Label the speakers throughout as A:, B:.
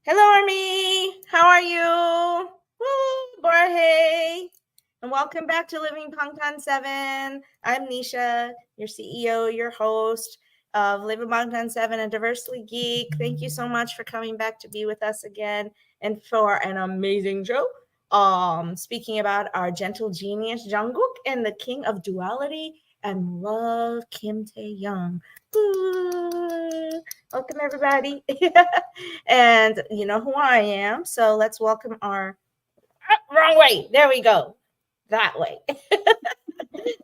A: Hello, Army. How are you? Woo, Borhe. And welcome back to Living Bangtan 7. I'm Nisha, your CEO, your host of Living Bangtan 7, a Diversity Geek. Thank you so much for coming back to be with us again and for an amazing show. Speaking about our gentle genius, Jungkook, and the king of duality and love, Kim Taehyung. Welcome, everybody. And you know who I am. So let's welcome our wrong way. There we go. That way.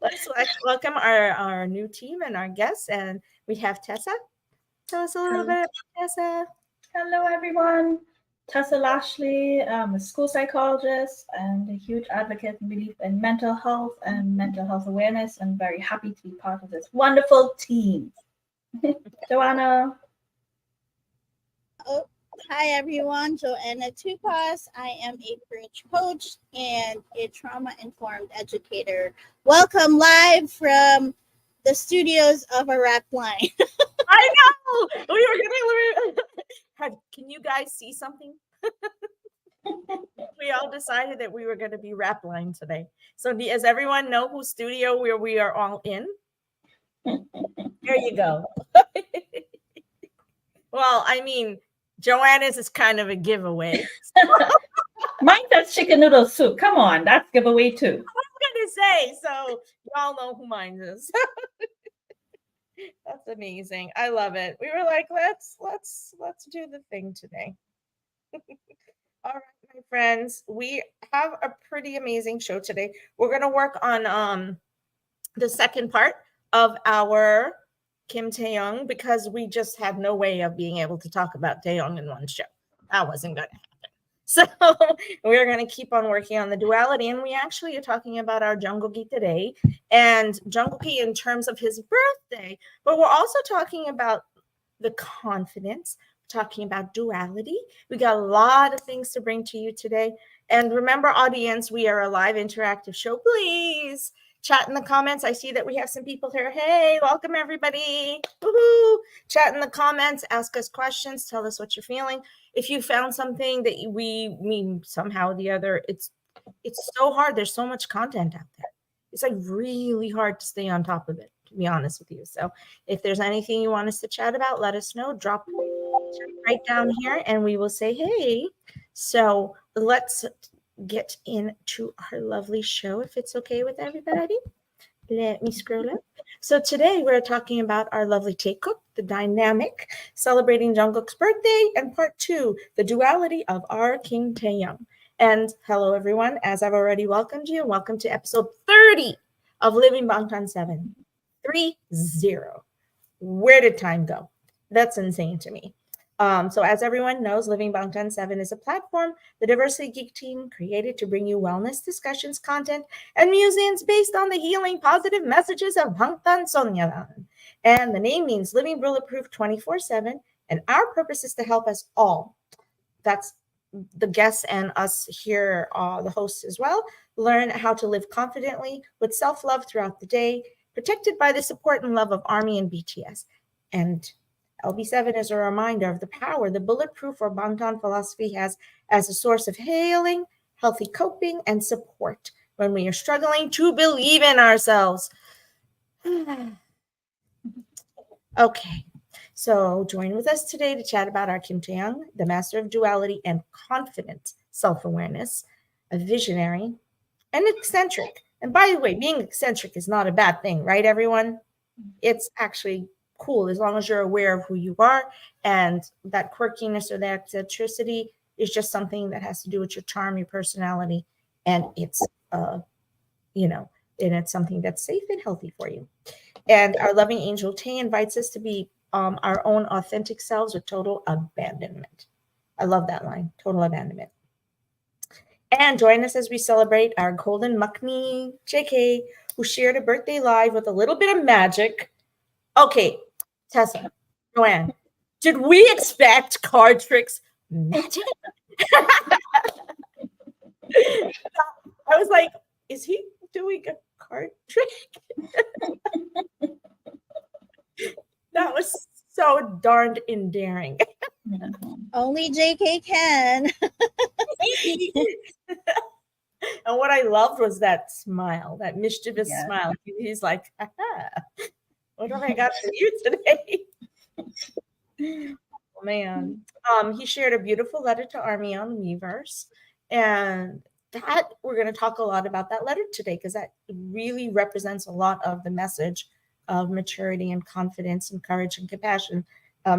A: let's welcome our new team and our guests. And we have Tessa. Tell us a little bit about Tessa.
B: Hello, everyone. Tessa Lashley. I'm a school psychologist and a huge advocate and belief in mental health and mental health awareness, and very happy to be part of this wonderful team. Joanna.
C: Oh, hi, everyone. Joanna Tupas. I am a bridge coach and a trauma-informed educator. Welcome live from the studios of a rap line.
A: I know. We were gonna. Can you guys see something? We all decided that we were going to be rap line today. So does everyone know whose studio we are all in? There you go. Well, I mean, Joanna's is kind of a giveaway.
B: Mine says chicken noodle soup. Come on, that's giveaway too.
A: I was going to say, so y'all know who mine is. That's amazing. I love it. We were like, let's do the thing today. All right, my friends, we have a pretty amazing show today. We're going to work on the second part of our Kim Taehyung, because we just had no way of being able to talk about Taehyung in one show. That wasn't going to happen. So we're going to keep on working on the duality, and we actually are talking about our Jungkook today, and Jungkook in terms of his birthday, but we're also talking about the confidence, talking about duality. We got a lot of things to bring to you today. And remember, audience, we are a live interactive show. Please chat in the comments. I see that we have some people here. Hey, welcome everybody. Woohoo. Chat in the comments, ask us questions, tell us what you're feeling. If you found something that we mean somehow or the other, it's so hard. There's so much content out there. It's like really hard to stay on top of it, to be honest with you. So if there's anything you want us to chat about, let us know. Drop right down here and we will say, hey. So let's get into our lovely show, if it's okay with everybody. Let me scroll up. So today we're talking about our lovely Taehyung, the dynamic, celebrating Jungkook's birthday, and part 2, the duality of our King Taehyung. And hello, everyone. As I've already welcomed you, welcome to episode 30 of Living Bangtan 7. 30. Where did time go? That's insane to me. So as everyone knows, Living Bangtan 7 is a platform the Diversity Geek team created to bring you wellness discussions, content, and musings based on the healing positive messages of Bangtan Sonyeon. And the name means living bulletproof 24/7. And our purpose is to help us all. That's the guests and us here, the hosts as well, learn how to live confidently with self-love throughout the day, protected by the support and love of ARMY and BTS. And LB7 is a reminder of the power the bulletproof or Bangtan philosophy has as a source of healing, healthy coping, and support when we are struggling to believe in ourselves. Okay, so join with us today to chat about our Kim Taehyung, the master of duality and confident self-awareness, a visionary, and eccentric. And by the way, being eccentric is not a bad thing, right, everyone? It's actually cool as long as you're aware of who you are, and that quirkiness or that eccentricity is just something that has to do with your charm, your personality, and it's and it's something that's safe and healthy for you. And our loving angel Tay invites us to be our own authentic selves with total abandonment. I love that line, total abandonment. And join us as we celebrate our golden Makni JK, who shared a birthday live with a little bit of magic. Okay, Tessa, Joanne, did we expect card tricks magic? I was like, is he doing a card trick? That was so darned endearing.
C: Only JK can.
A: And what I loved was that smile, that mischievous
B: Yeah.
A: smile. He's like, aha, what have I got for you today? Oh, man. He shared a beautiful letter to Army on the Weverse. And that we're going to talk a lot about that letter today because that really represents a lot of the message of maturity and confidence and courage and compassion,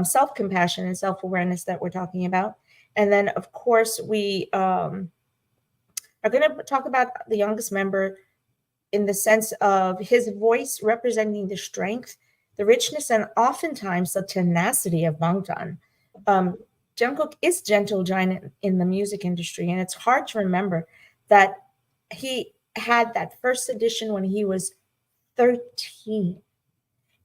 A: self-compassion and self-awareness that we're talking about. And then, of course, we are going to talk about the youngest member in the sense of his voice representing the strength, the richness, and oftentimes the tenacity of Bangtan. Jungkook is gentle giant in the music industry, and it's hard to remember that he had that first edition when he was 13.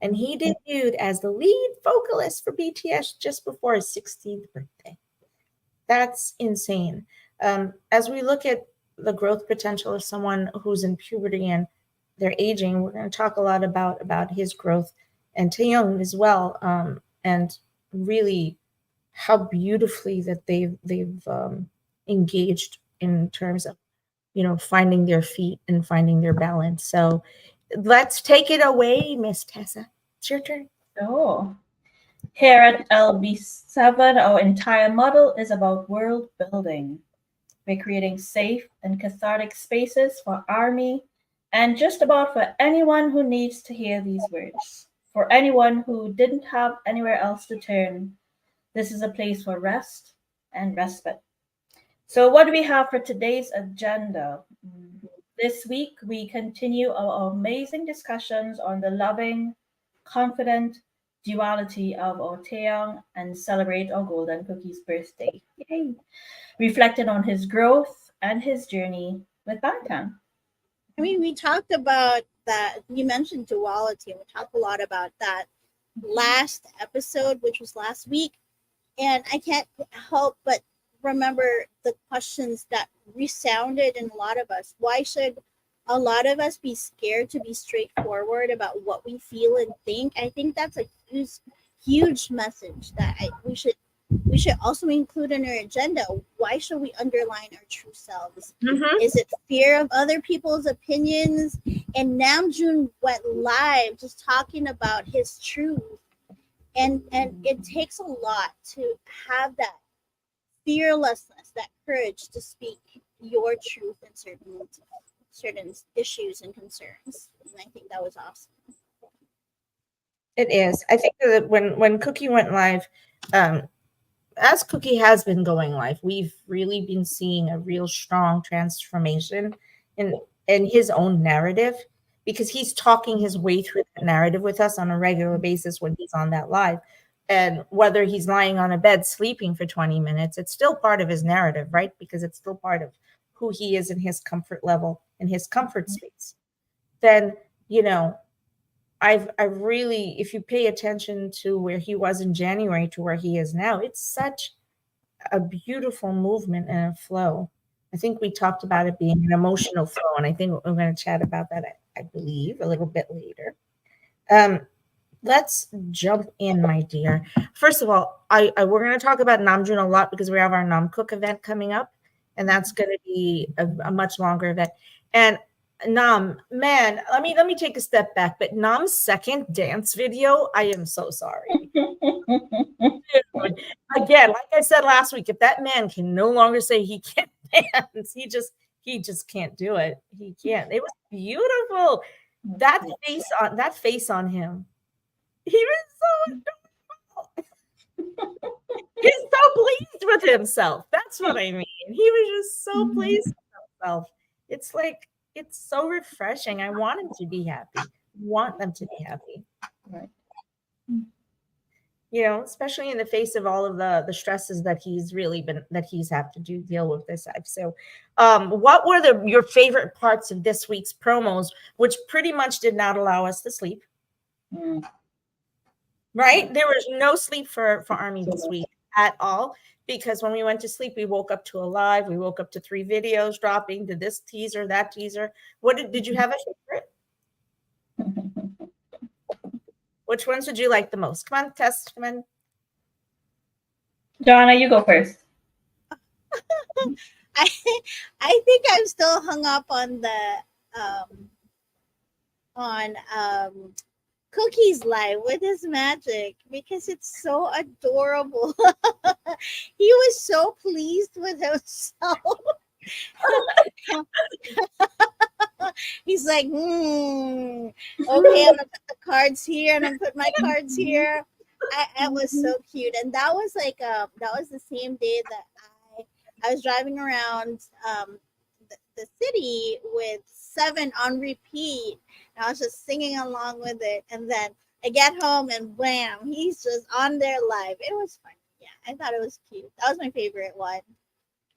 A: And he debuted as the lead vocalist for BTS just before his 16th birthday. That's insane. As we look at the growth potential of someone who's in puberty and they're aging, we're going to talk a lot about his growth and Taehyung as well, and really how beautifully that they've engaged in terms of finding their feet and finding their balance. So let's take it away, Miss Tessa. It's your turn.
B: Oh, here at LB7, our entire model is about world building. We're creating safe and cathartic spaces for Army and just about for anyone who needs to hear these words. For anyone who didn't have anywhere else to turn, this is a place for rest and respite. So what do we have for today's agenda? This week, we continue our amazing discussions on the loving, confident duality of our Taehyung and celebrate our Golden Cookie's birthday. Yay! Reflecting on his growth and his journey with Bangtan.
C: I mean, we talked about that. You mentioned duality, and we talked a lot about that last episode, which was last week. And I can't help but remember the questions that resounded in a lot of us. Why should a lot of us be scared to be straightforward about what we feel and think? I think that's a huge message that we should also include in our agenda. Why should we underline our true selves?
A: Mm-hmm.
C: Is it fear of other people's opinions? And Namjoon went live just talking about his truth. And it takes a lot to have that fearlessness, that courage to speak your truth in certain issues and concerns. And I think that was awesome.
A: It is. I think that when Cookie went live, as Cookie has been going live, we've really been seeing a real strong transformation in his own narrative, because he's talking his way through that narrative with us on a regular basis when he's on that live. And whether he's lying on a bed sleeping for 20 minutes, it's still part of his narrative, right? Because it's still part of who he is in his comfort level, in his comfort space. Then, I've really, if you pay attention to where he was in January to where he is now, it's such a beautiful movement and a flow. I think we talked about it being an emotional flow, and I think we're going to chat about that, I believe, a little bit later. Let's jump in, my dear. First of all, we're going to talk about Namjoon a lot because we have our Namkook event coming up, and that's going to be a much longer event. And Nam, man, let me take a step back. But Nam's second dance video, I am so sorry. Dude, again, like I said last week, if that man can no longer say he can't dance, he just can't do it. He can't. It was beautiful. That face on him. He was so adorable. He's so pleased with himself. That's what I mean. He was just so pleased with himself. It's like, it's so refreshing. I want him to be happy. I want them to be happy.
B: Right.
A: Especially in the face of all of the stresses that he's had to deal with this life. So what were your favorite parts of this week's promos, which pretty much did not allow us to sleep? Right? There was no sleep for Army this week at all, because when we went to sleep, we woke up to a live, we woke up to 3 videos dropping, to this teaser, that teaser. What did you have a favorite? Which ones would you like the most? Come on, Tess, come on.
B: Joanna, you go first.
C: I I think I'm still hung up on the on Cookie's life with his magic because it's so adorable. He was so pleased with himself. He's like, okay, I'm gonna put the cards here and I'm gonna put my cards here. It was so cute, and that was like that was the same day that I was driving around the city with Seven on repeat. And I was just singing along with it, and then I get home and bam, he's just on there live. It was fun. Yeah, I thought it was cute. That was my favorite one.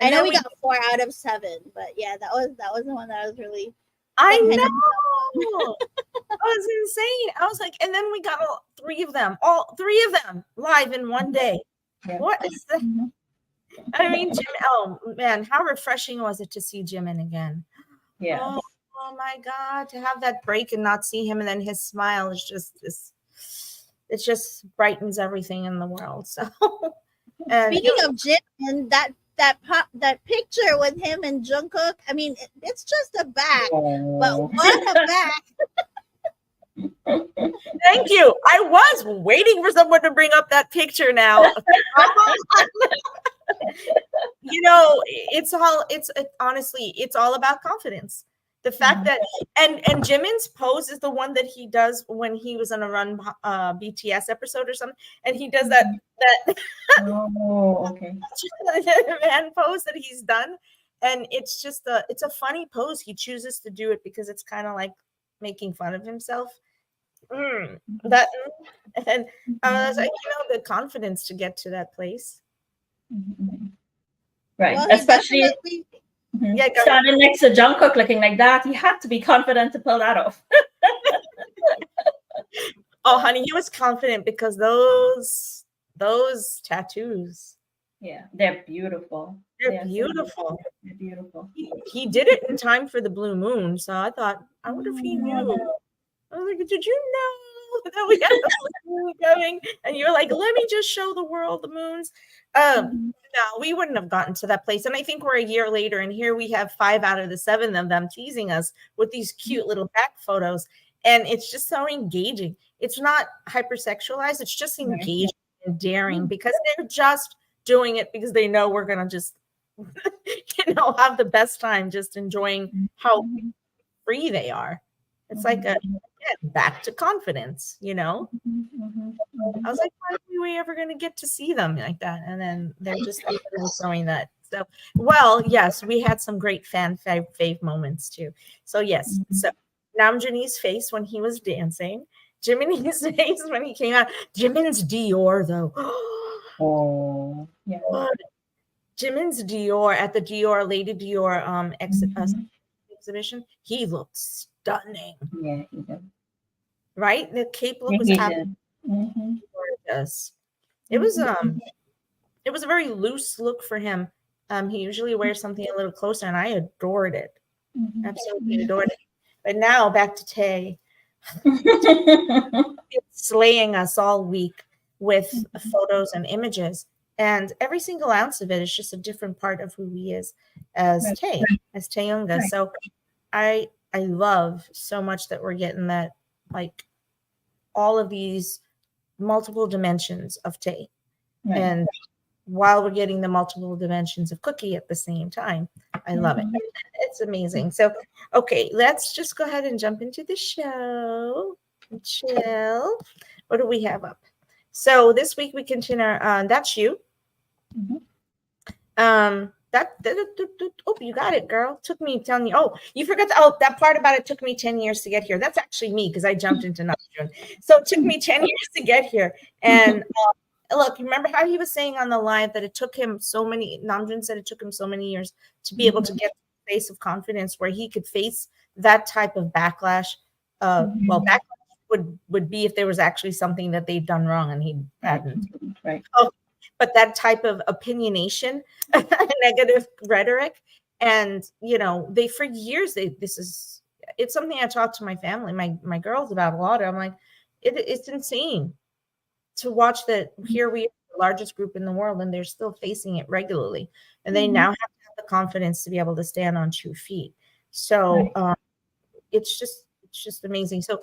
C: I know we got 4 out of 7, but yeah, that was the one that I was really.
A: I know. That was insane. I was like, and then we got all 3 of them live in one day.
B: Yeah.
A: What is that? I mean, Jim, oh man, how refreshing was it to see Jimin again?
B: Yeah.
A: Oh my God, to have that break and not see him, and then his smile is just this. It just brightens everything in the world. So, and
C: Speaking of Jimin, that picture with him and Jungkook, I mean, it's just a back, but what a back!
A: Thank you. I was waiting for someone to bring up that picture now. You know, honestly, it's all about confidence. The fact that and Jimin's pose is the one that he does when he was on a Run BTS episode or something, and he does that
B: okay.
A: man pose that he's done, and it's just it's a funny pose. He chooses to do it because it's kind of like making fun of himself. That and I was like, the confidence to get to that place.
B: Right,
C: Well,
B: especially
A: Yeah,
B: standing next to Jungkook looking like that, he had to be confident to pull that off.
A: Oh, honey, he was confident because those tattoos.
B: Yeah, they're beautiful.
A: They're beautiful.
B: They're beautiful.
A: He did it in time for the blue moon, so I thought, I wonder if he knew. I was like, did you know that we had the blue moon coming? And you're like, let me just show the world the moons. No, we wouldn't have gotten to that place. And I think we're a year later, and here we have 5 out of the 7 of them teasing us with these cute little back photos. And it's just so engaging. It's not hypersexualized. It's just engaging and daring because they're just doing it because they know we're going to just, have the best time just enjoying how free they are. It's like back to confidence, I was like, when are we ever going to get to see them like that? And then they're just showing that. So, well, yes, we had some great fan fave moments too. So yes, so Namjoon's face when he was dancing, Jimin's face when he came out. Jimin's Dior though.
B: Oh, yeah.
A: Jimin's Dior at the Lady Dior exhibition. He looked stunning.
B: Yeah, he did.
A: Right? The cape look was absolutely gorgeous. It was a very loose look for him. He usually wears something a little closer, and I adored it. Absolutely adored it. But now back to Tae. Slaying us all week with photos and images. And every single ounce of it is just a different part of who he is as Tae, as Taehyung. Right. So I love so much that we're getting that, like, all of these multiple dimensions of Tae. Right. And while we're getting the multiple dimensions of Cookie at the same time, I love it. It's amazing. So, okay, let's just go ahead and jump into the show. Chill. What do we have up? So this week we continue That's You. Oh, you got it, girl. Took me telling you. Oh, you forgot that part about it took me 10 years to get here. That's actually me because I jumped into Namjoon. So it took me 10 years to get here. And look, remember how he was saying on the live that it took him Namjoon said it took him so many years to be able to get to the place of confidence where he could face that type of backlash. Well, backlash would be if there was actually something that they'd done wrong and he hadn't. Right. Oh, but that type of opinionation, negative rhetoric, and they for years it's something I talk to my family, my girls about a lot. I'm like, it's insane to watch that. Here we are largest group in the world, and they're still facing it regularly. And they now have to have the confidence to be able to stand on 2 feet. So it's just amazing. So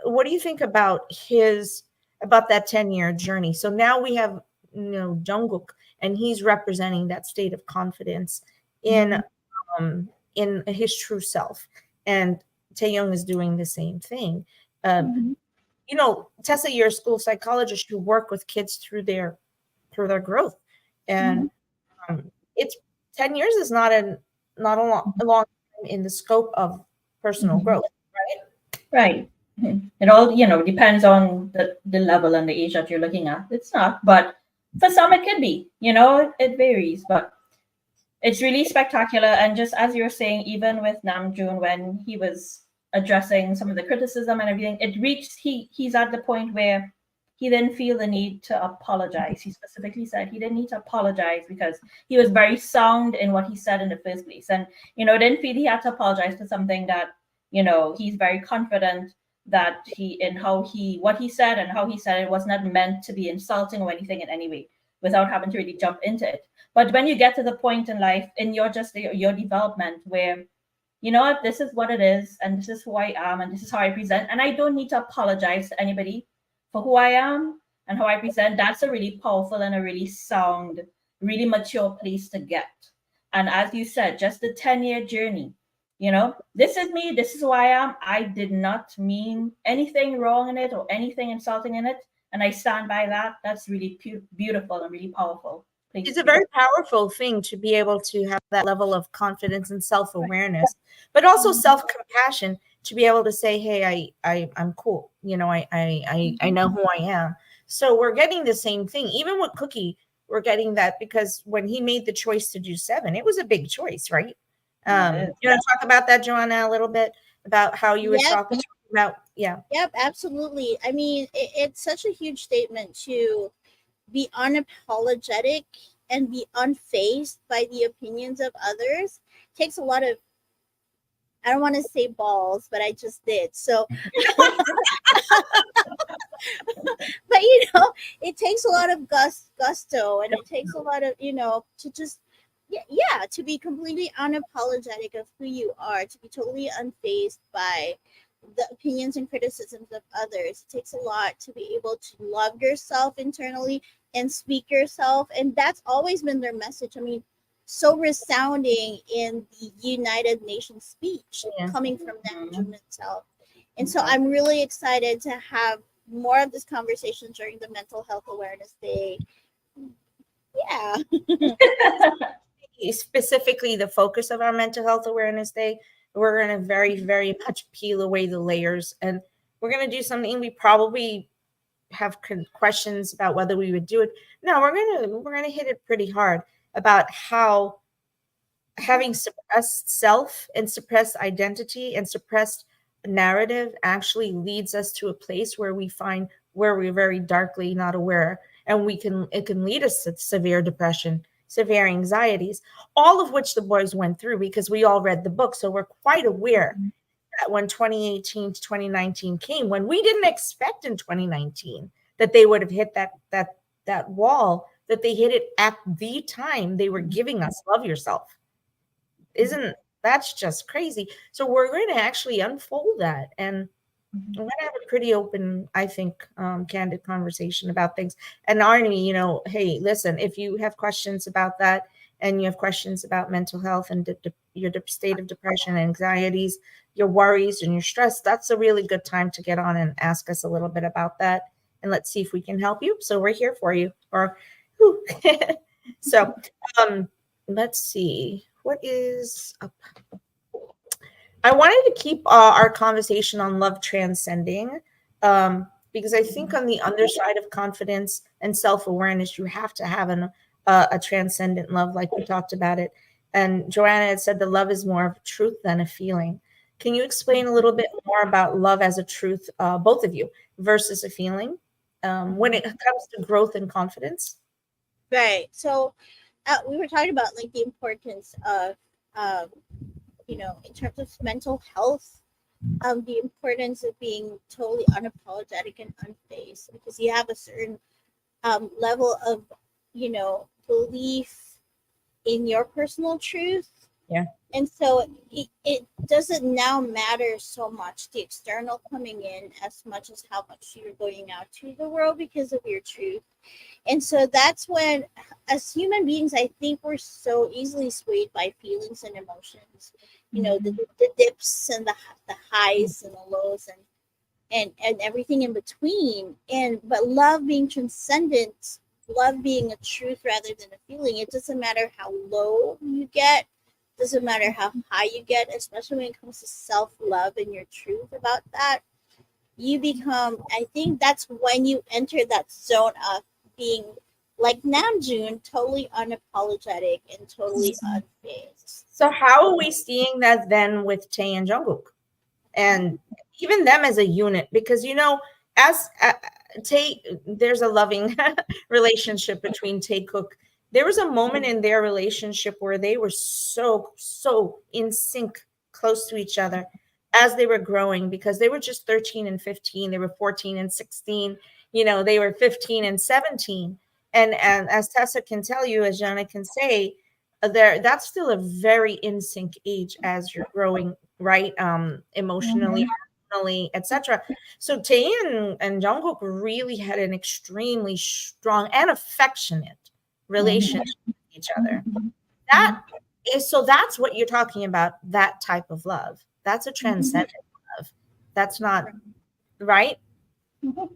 A: what do you think about that 10-year journey? So now we have, Jungkook, and he's representing that state of confidence in his true self. And Taehyung is doing the same thing. Tessa, you're a school psychologist. You work with kids through their growth, and it's 10 years is not a long time in the scope of personal growth,
B: Right. It all, depends on the level and the age that you're looking at. It's not, but for some it can be, it varies, but it's really spectacular. And just as you're saying, even with Namjoon, when he was addressing some of the criticism and everything, he's at the point where he didn't feel the need to apologize. He specifically said he didn't need to apologize because he was very sound in what he said in the first place. And, didn't feel he had to apologize for something that, he's very confident that what he said and how he said it was not meant to be insulting or anything in any way, without having to really jump into it. But when you get to the point in life, in your development, where this is what it is, and this is who I am, and this is how I present, and I don't need to apologize to anybody for who I am and how I present, that's a really powerful and a really sound, really mature place to get. And as you said, just the 10-year journey, this is me, this is who I am. I did not mean anything wrong in it or anything insulting in it. And I stand by that. That's really beautiful and really powerful.
A: It's a very powerful thing to be able to have that level of confidence and self-awareness, but also self-compassion to be able to say, hey, I'm cool. I know who I am. So we're getting the same thing. Even with Cookie, we're getting that, because when he made the choice to do 7, it was a big choice, right? You want to talk about that, Joanna, a little bit about how you were talking about? Yeah.
C: Yep, absolutely. I mean, it's such a huge statement to be unapologetic and be unfazed by the opinions of others. It takes a lot of, I don't want to say balls, but I just did. So, but it takes a lot of gusto, and it takes a lot of, to just, to be completely unapologetic of who you are, to be totally unfazed by the opinions and criticisms of others. It takes a lot to be able to love yourself internally and speak yourself. And that's always been their message. I mean, so resounding in the United Nations speech coming from Namjoon itself. And so I'm really excited to have more of this conversation during the Mental Health Awareness Day. Yeah.
A: Specifically, the focus of our Mental Health Awareness Day, we're going to very, very much peel away the layers, and we're going to do something we probably have questions about whether we would do it. No, we're going to hit it pretty hard about how having suppressed self and suppressed identity and suppressed narrative actually leads us to a place where we're very darkly not aware, and it can lead us to severe depression, severe anxieties, all of which the boys went through because we all read the book. So we're quite aware that when 2018 to 2019 came, when we didn't expect in 2019 that they would have hit that wall, that they hit it at the time they were giving us love yourself. That's just crazy. So we're going to actually unfold that, and I'm going to have a pretty open, I think, candid conversation about things. And Arnie, hey, listen, if you have questions about that, and you have questions about mental health and your state of depression, anxieties, your worries and your stress, that's a really good time to get on and ask us a little bit about that. And let's see if we can help you. So we're here for you. So let's see what is up. I wanted to keep our conversation on love transcending, because I think on the underside of confidence and self-awareness, you have to have a transcendent love, like we talked about it. And Joanna had said the love is more of a truth than a feeling. Can you explain a little bit more about love as a truth, both of you, versus a feeling, when it comes to growth and confidence?
C: Right. So we were talking about like the importance of in terms of mental health, the importance of being totally unapologetic and unfazed, because you have a certain level of, belief in your personal truth.
A: Yeah.
C: And so it doesn't now matter so much the external coming in as much as how much you're going out to the world because of your truth. And so that's when, as human beings, I think we're so easily swayed by feelings and emotions, the dips and the highs and the lows and everything in between. But love being transcendent, love being a truth rather than a feeling, it doesn't matter how low you get, doesn't matter how high you get, especially when it comes to self-love and your truth about that. You become, I think that's when you enter that zone of being like Namjoon, totally unapologetic and totally unfazed.
A: So how are we seeing that then with Tae and Jungkook, and even them as a unit? Because as Tae, there's a loving relationship between Taekook. There was a moment in their relationship where they were so in sync, close to each other as they were growing, because they were just 13 and 15. They were 14 and 16. They were 15 and 17. And as Tessa can tell you, as Jana can say, that's still a very in sync age as you're growing, right? Emotionally, etc. So Tae and Jungkook really had an extremely strong and affectionate relationship with each other. That is, so that's what you're talking about, that type of love. That's a transcendent love. That's not right.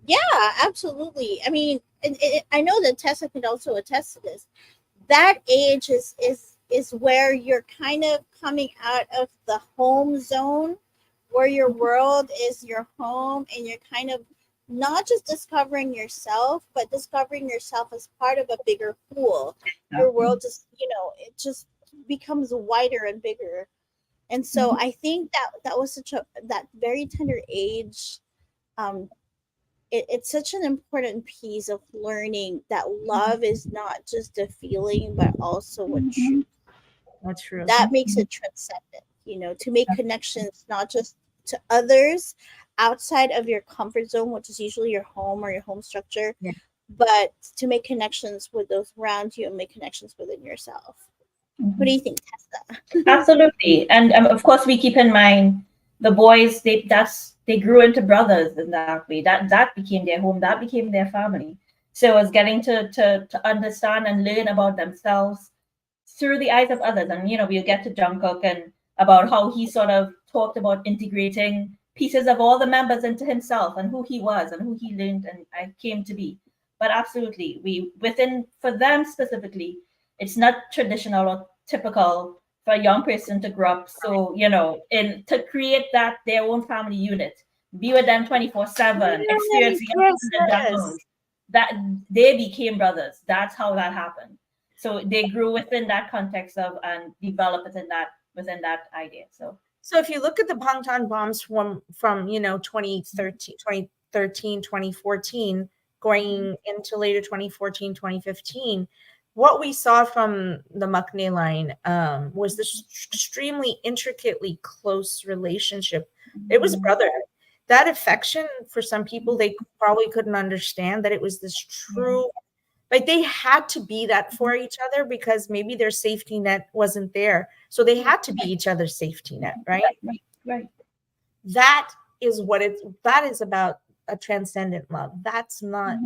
C: Yeah, absolutely. I mean, I know that Tessa could also attest to this. That age is where you're kind of coming out of the home zone, where your world is your home, and you're kind of not just discovering yourself, but discovering yourself as part of a bigger pool. Your world just, it just becomes wider and bigger. And so I think that was that very tender age. It's such an important piece of learning that love is not just a feeling, but also a truth.
A: That's true.
C: That makes it transcendent, to make connections not just to others outside of your comfort zone, which is usually your home or your home structure, but to make connections with those around you and make connections within yourself. What do you think, Tessa?
B: Absolutely. And of course, we keep in mind the boys, they grew into brothers in that way. That became their home, that became their family. So it was getting to understand and learn about themselves through the eyes of others. And we'll get to Jungkook and about how he sort of talked about integrating pieces of all the members into himself and who he was and who he learned and I came to be. But absolutely, for them specifically, it's not traditional or typical for a young person to grow up. So, to create their own family unit, be with them 24/7, experience the ups and downs, that they became brothers. That's how that happened. So they grew within that context of and developed within that idea. So
A: if you look at the Bangtan bombs from 2013, 2014, going into later 2014, 2015, what we saw from the Maknae line was this extremely intricately close relationship. It was brotherhood. That affection, for some people, they probably couldn't understand that it was this true, like they had to be that for each other because maybe their safety net wasn't there. So they had to be each other's safety net, right?
B: Right.
A: That is about a transcendent love. That's not,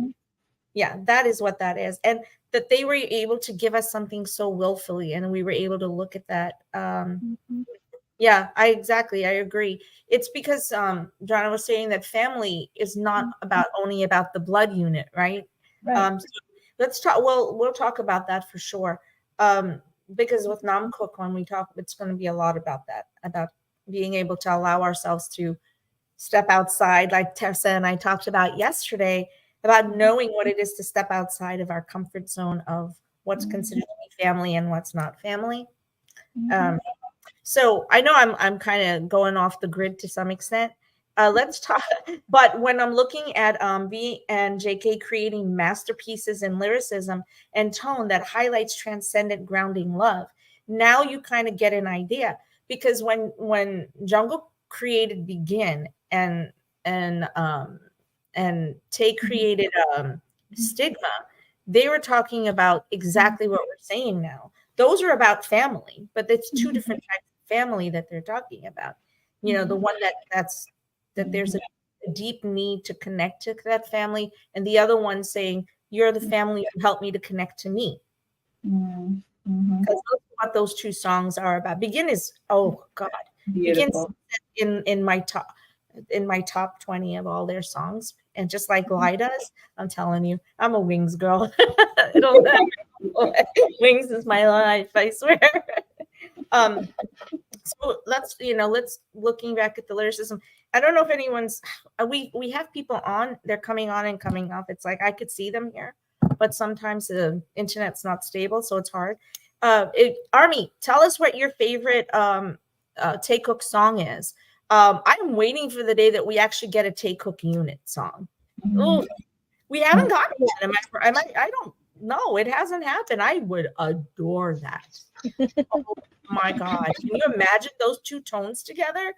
A: that is what that is. And that they were able to give us something so willfully and we were able to look at that. Yeah, I agree. It's because Jonna was saying that family is not only about the blood unit, right? So let's talk. Well, we'll talk about that for sure. Because with Namkook, when we talk, it's going to be a lot about that, about being able to allow ourselves to step outside, like Tessa and I talked about yesterday, about knowing what it is to step outside of our comfort zone of what's considered to be family and what's not family. So I know I'm kind of going off the grid to some extent. Let's talk. But when I'm looking at V and JK creating masterpieces in lyricism and tone that highlights transcendent grounding love, now you kind of get an idea. Because when Jungkook created Begin and Tae created Stigma, they were talking about exactly what we're saying now. Those are about family, but it's two different types of family that they're talking about. You know, the one that there's a deep need to connect to that family, and the other one saying, you're the family who helped me to connect to me. Because that's what those two songs are about. Begin is, oh God,
B: Beautiful.
A: Begin in my top 20 of all their songs. And just like Glide does, I'm telling you, I'm a Wings girl. It'll never go away. Wings is my life, I swear. So let's looking back at the lyricism. I don't know if anyone's we have people on, they're coming on and coming off. It's like I could see them here, but sometimes the internet's not stable, so it's hard. Army, tell us what your favorite Taehyung song is. I'm waiting for the day that we actually get a Taehyung unit song. Ooh, we haven't gotten it. I don't know. It hasn't happened. I would adore that. Oh my God. Can you imagine those two tones together?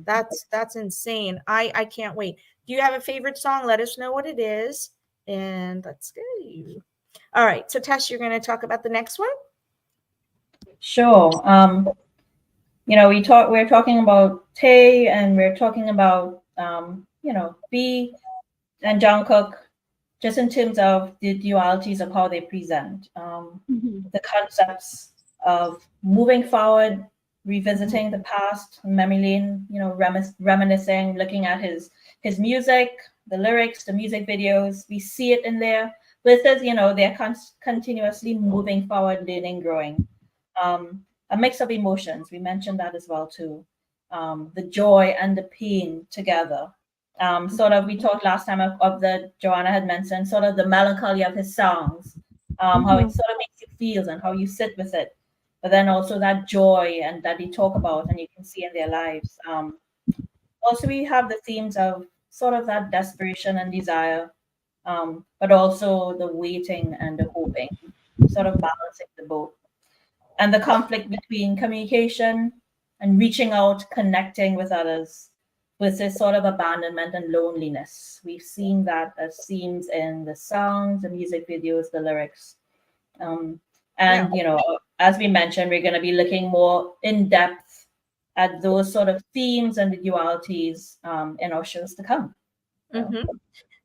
A: That's insane. I can't wait. Do you have a favorite song? Let us know what it is. And let's go. All right. So Tess, you're going to talk about the next one?
B: Sure. We're talking about Tae, and we're talking about B and Jungkook, just in terms of the dualities of how they present, the concepts of moving forward, revisiting the past, memory lane, reminiscing, looking at his music, the lyrics, the music videos. We see it in there. But it says, they're continuously moving forward, learning, growing. A mix of emotions. We mentioned that as well too. The joy and the pain together. We talked last time of the Joanna had mentioned sort of the melancholy of his songs, how it sort of makes you feel and how you sit with it. But then also that joy and that they talk about and you can see in their lives. Also, we have the themes of sort of that desperation and desire, but also the waiting and the hoping, sort of balancing the both. And the conflict between communication and reaching out, connecting with others, with this sort of abandonment and loneliness. We've seen that as themes in the songs, the music videos, the lyrics. As we mentioned, we're going to be looking more in depth at those sort of themes and the dualities in our shows to come.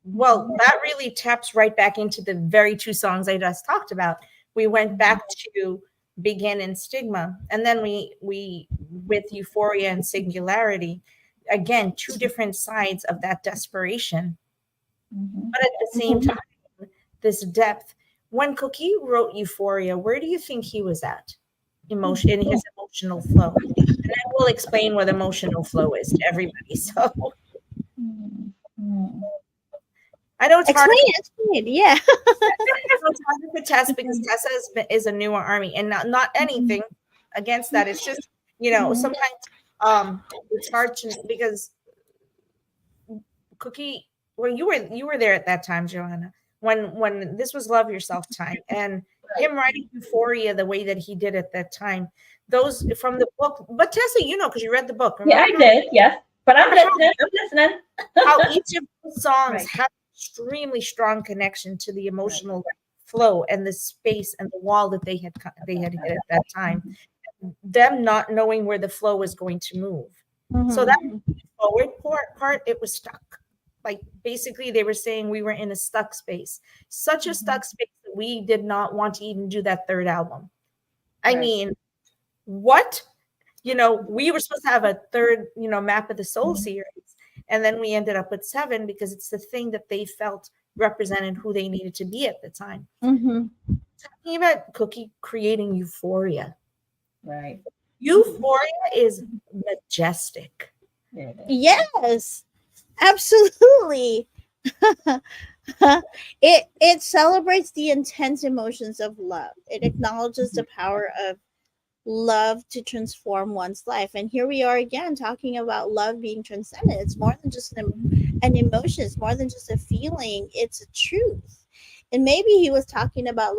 A: Well, that really taps right back into the very two songs I just talked about. We went back to Begin and Stigma, and then we with Euphoria and Singularity, again, two different sides of that desperation, but at the same time, this depth. When Cookie wrote Euphoria, where do you think he was at in his emotional flow? And then we'll explain what emotional flow is to everybody. So I know it's hard.
C: Explain, yeah.
A: It's hard to test because Tessa is a newer Army, and not anything against that. It's just sometimes it's hard to, because Cookie. Well, you were there at that time, Joanna, when this was Love Yourself time, and him writing Euphoria the way that he did at that time. Those from the book, but Tessa, because you read the book.
B: Remember? Yeah, I did. Yes, but I'm listening.
A: How each of the songs have extremely strong connection to the emotional flow and the space and the wall that they had hit at that time. Them not knowing where the flow was going to move. So that forward part, it was stuck. Like basically they were saying we were in a stuck space, such a stuck space that we did not want to even do that third album. I mean, what? We were supposed to have a third, Map of the Soul series. And then we ended up with 7 because it's the thing that they felt represented who they needed to be at the time. Talking about Cookie creating Euphoria. Right. Euphoria is majestic.
C: Yes, absolutely. It celebrates the intense emotions of love. It acknowledges the power of love to transform one's life. And here we are again talking about love being transcendent. It's more than just an emotion. It's more than just a feeling. It's a truth. And maybe he was talking about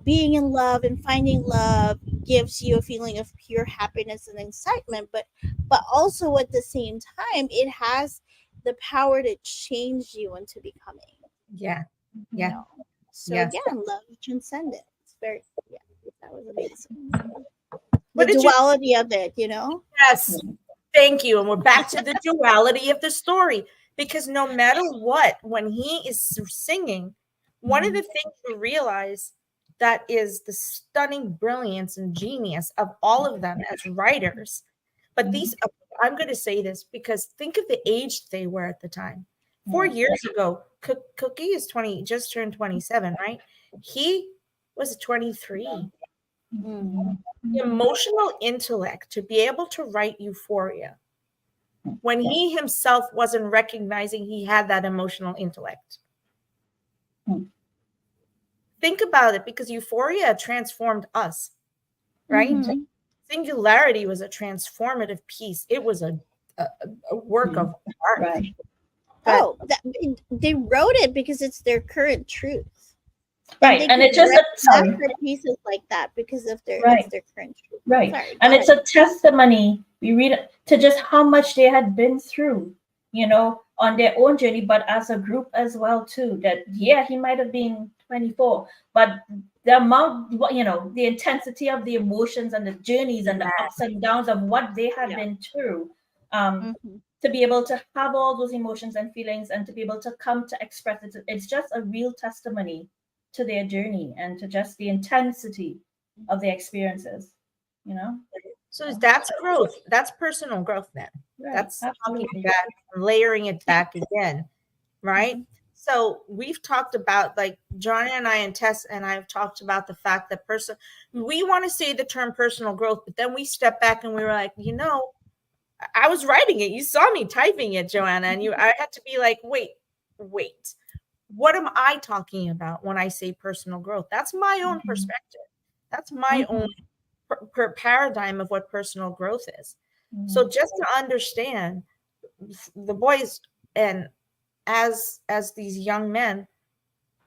C: being in love and finding love gives you a feeling of pure happiness and excitement, but also at the same time, it has the power to change you into becoming.
A: Yeah.
C: you
A: Yeah.
C: know. So
A: Yes.
C: again, love transcendent. It's very, yeah, that was amazing.
A: What
C: The
A: did you
C: duality of it, you know.
A: Yes. Thank you. And we're back to the duality of the story. Because no matter what, when he is singing, one of the things you realize that is the stunning brilliance and genius of all of them as writers. But these, I'm going to say this because think of the age they were at the time. 4 years ago, Cookie is 20, just turned 27, right? He was 23.
C: Mm.
A: The emotional intellect to be able to write Euphoria when he himself wasn't recognizing he had that emotional intellect. Think about it, because Euphoria transformed us, right?
C: Mhm.
A: Singularity was a transformative piece. It was a work of art.
B: Right.
C: Oh, they wrote it because it's their current truth.
B: Right. And it's just
C: pieces like that because of their,
B: Right.
C: it's their current truth.
B: Right.
C: Sorry,
B: And
C: go
B: it's a testimony, we read it, to just how much they had been through, you know, on their own journey, but as a group as well, too. That, yeah, he might have been 24, but the amount, you know, the intensity of the emotions and the journeys and the ups and downs of what they had been through,
C: Mhm.
B: to be able to have all those emotions and feelings and to be able to come to express it, it's just a real testimony to their journey and to just the intensity of the experiences, you know.
A: So that's growth. That's personal growth then.
B: Right,
A: That's talking
B: absolutely.
A: back, layering it back again, right? So we've talked about, like, Johnny and I and Tess and I have talked about the fact that we want to say the term personal growth, but then we step back and we were like, you know, I was writing it. You saw me typing it, Joanna, and I had to be like, wait. What am I talking about when I say personal growth? That's my own perspective. That's my own paradigm of what personal growth is. So just to understand the boys, and as these young men,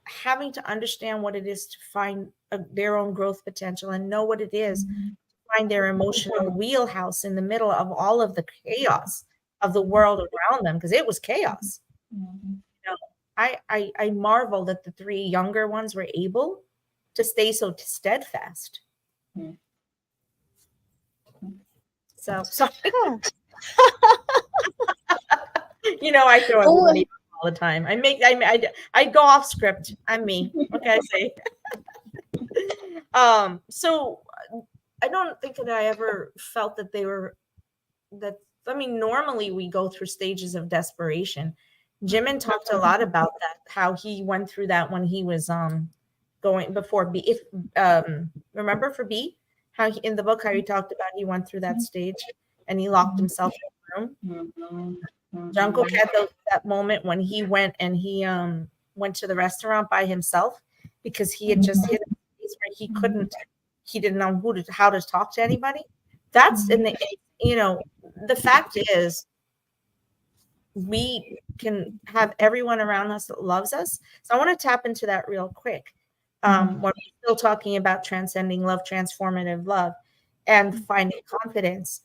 A: having to understand what it is to find their own growth potential and know what it is to find their emotional wheelhouse in the middle of all of the chaos of the world around them, because it was chaos. You know, I marvel that the three younger ones were able to stay so steadfast. So you know, I throw everybody all the time. I go off script. I'm me. What can I say? So I don't think that I ever felt that they were that. I mean, normally we go through stages of desperation. Jimin talked a lot about that, how he went through that when he was going before B. If remember for B, how in the book how he talked about he went through that stage and he locked himself in the room. Jungkook had that moment when he went and he went to the restaurant by himself because he had just hit a place where he didn't know how to talk to anybody. That's in the, you know, the fact is we can have everyone around us that loves us. So I want to tap into that real quick. When we're still talking about transcending love, transformative love, and finding confidence,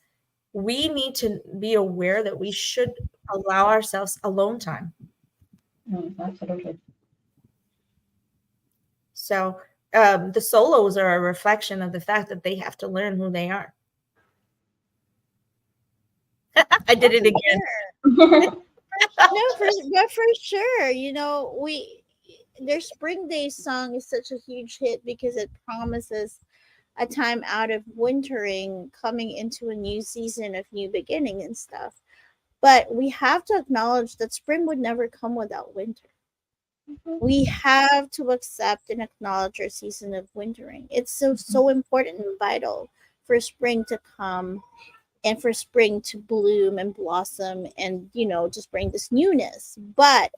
A: we need to be aware that we should allow ourselves alone time.
B: Absolutely.
A: So the solos are a reflection of the fact that they have to learn who they are. I did it again.
C: No, for sure. You know, their Spring Days song is such a huge hit because it promises a time out of wintering, coming into a new season of new beginning and stuff. But we have to acknowledge that spring would never come without winter. We have to accept and acknowledge our season of wintering. It's so important and vital for spring to come and for spring to bloom and blossom and, you know, just bring this newness. But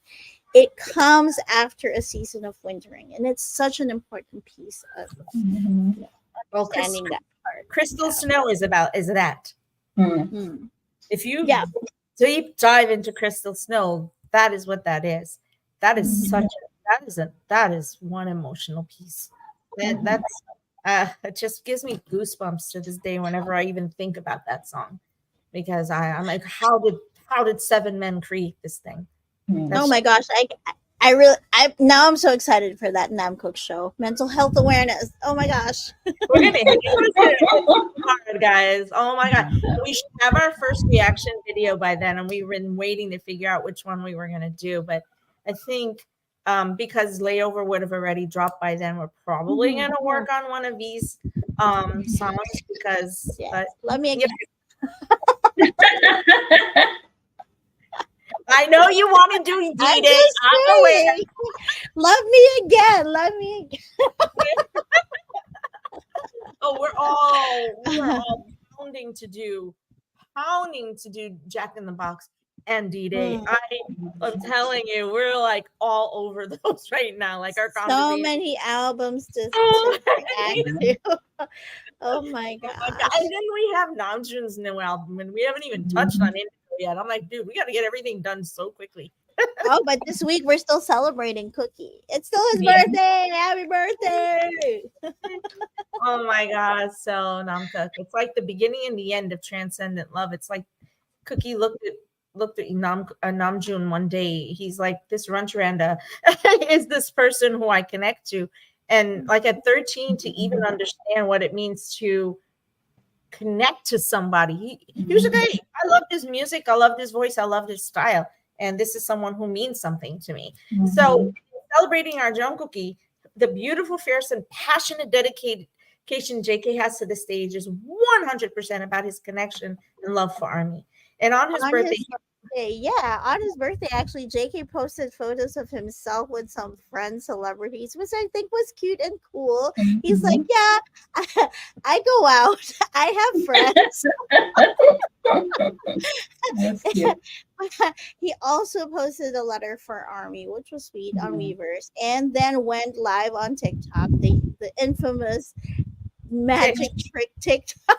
C: it comes after a season of wintering, and it's such an important piece of understanding that part.
A: Crystal Snow is that. If you deep dive into Crystal Snow, that is what that is. That is that is one emotional piece. That's it just gives me goosebumps to this day whenever I even think about that song, because I'm like, how did 7 men create this thing?
C: Oh my gosh, Now I'm so excited for that Namcook show. Mental health awareness. Oh my gosh.
A: We're gonna hit it hard, guys. Oh my god. We should have our first reaction video by then, and we've been waiting to figure out which one we were gonna do. But I think because layover would have already dropped by then, we're probably gonna work on one of these songs because
C: Let me again.
A: I know you want to do it. I'm aware.
C: Love me again. Love me again.
A: Oh, we're all pounding to do Jack in the Box and D-Day. I'm telling you, we're like all over those right now. Like our
C: so many albums to react to. Oh my god.
A: And then we have Namjoon's new album, and we haven't even touched on it yet. I'm like, dude, we got to get everything done so quickly.
C: Oh, but this week we're still celebrating Cookie. It's still his birthday. Happy birthday.
A: Oh my god. So Namcook, it's like the beginning and the end of Transcendent Love. It's like Cookie looked at Namjoon one day. He's like, this Runcharanda is this person who I connect to. And like at 13, to even understand what it means to connect to somebody. He was like, hey, I love his music. I love his voice. I love his style. And this is someone who means something to me. So celebrating our Jungkook, the beautiful, fierce, and passionate dedication JK has to the stage is 100% about his connection and love for ARMY. And on his birthday,
C: on his birthday, actually, JK posted photos of himself with some friend celebrities, which I think was cute and cool. He's like, yeah, I go out. I have friends. He also posted a letter for ARMY, which was sweet on Weverse, and then went live on TikTok, the infamous magic trick TikTok.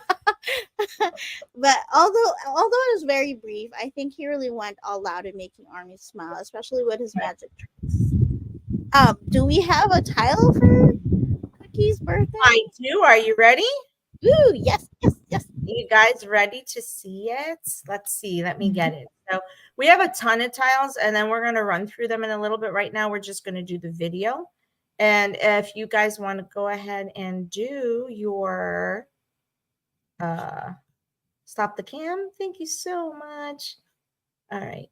C: But although it was very brief, I think he really went all out in making ARMY smile, especially with his magic tricks. Do we have a title for Cookie's birthday?
A: I do. Are you ready?
C: Ooh, yes.
A: You guys ready to see it? Let's see. Let me get it. So we have a ton of tiles, and then we're going to run through them in a little bit. Right now, we're just going to do the video. And if you guys want to go ahead and do your stop the cam. Thank you so much. All right.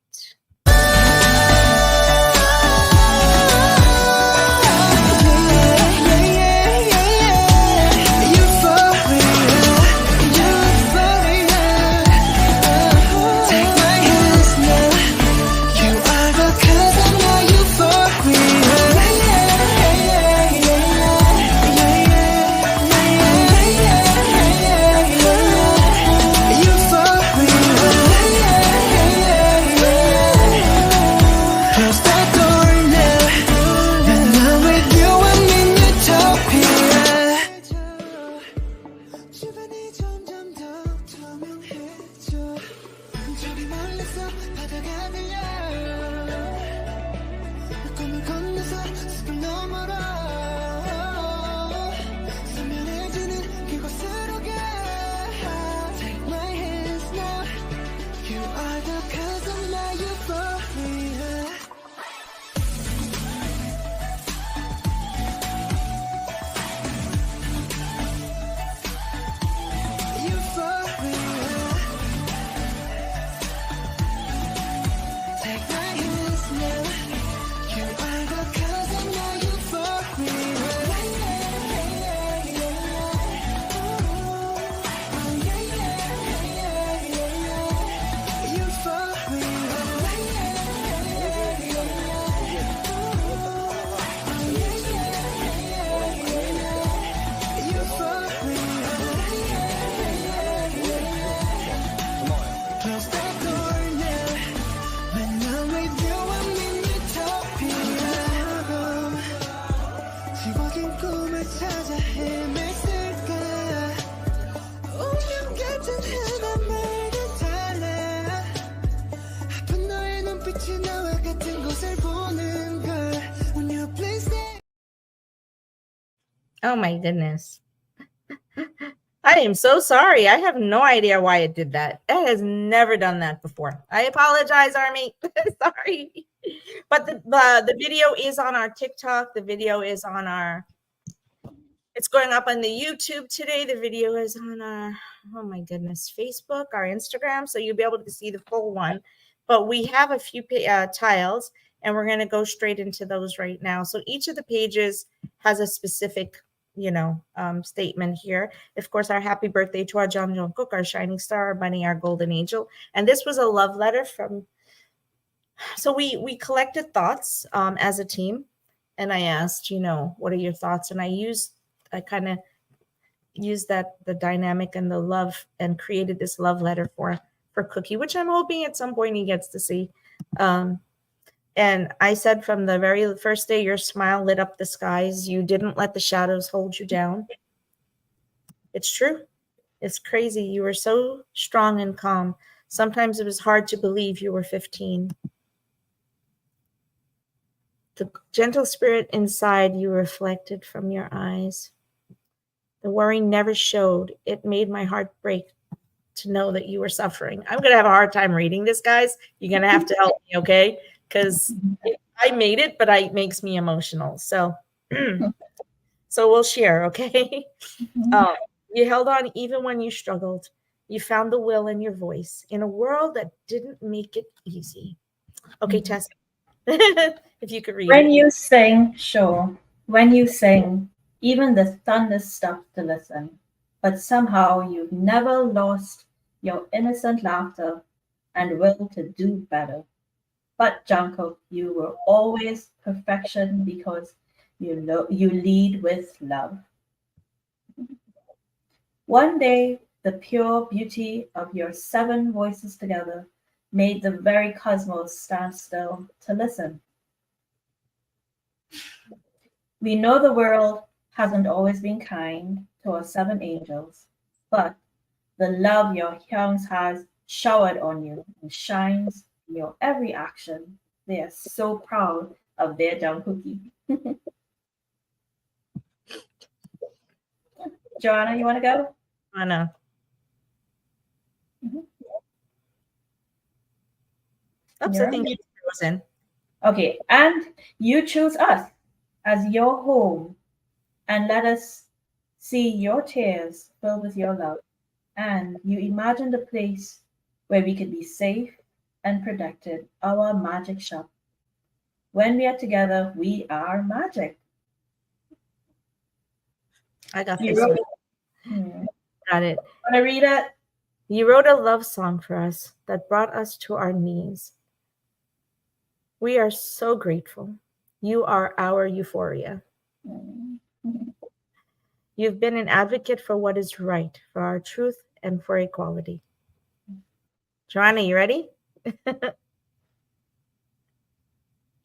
A: Oh my goodness. I am so sorry. I have no idea why it did that. It has never done that before. I apologize, ARMY. Sorry. But the video is on our TikTok. The video is on our, it's going up on the YouTube today. The video is on our, oh my goodness, Facebook, our Instagram. So you'll be able to see the full one. But we have a few tiles, and we're going to go straight into those right now. So each of the pages has a specific, statement here. Of course, our happy birthday to our Jungkook, our shining star, our bunny, our golden angel. And this was a love letter from, so we collected thoughts as a team. And I asked, what are your thoughts? And I kind of used the dynamic and the love and created this love letter for Cookie, which I'm hoping at some point he gets to see. And I said, from the very first day, your smile lit up the skies. You didn't let the shadows hold you down. It's true. It's crazy. You were so strong and calm. Sometimes it was hard to believe you were 15. The gentle spirit inside you reflected from your eyes. The worry never showed. It made my heart break to know that you were suffering. I'm going to have a hard time reading this, guys. You're going to have to help me, okay? Because I made it, but it makes me emotional. So, so we'll share, okay? You held on even when you struggled. You found the will in your voice in a world that didn't make it easy. Okay, Tessa, if you could read
B: When
A: it.
B: you sing, sure. When you sing, even the thunder stopped to listen. But somehow you've never lost your innocent laughter and will to do better. But Jungkook, you were always perfection because you lead with love. One day, the pure beauty of your 7 voices together made the very cosmos stand still to listen. We know the world hasn't always been kind to our 7 angels, but the love your Hyungs has showered on you and shines in your every action. They are so proud of their Jungkookie. Joanna, you want to go?
A: Anna. Oops, I think it's frozen.
B: Okay, and you choose us as your home and let us see your tears filled with your love. And you imagined a place where we could be safe and protected, our magic shop. When we are together, we are magic.
A: I got
B: You
A: this
B: wrote
A: one. Got it.
B: Want to read it?
A: You wrote a love song for us that brought us to our knees. We are so grateful. You are our euphoria. You've been an advocate for what is right, for our truth, and for equality. Joanna, you ready?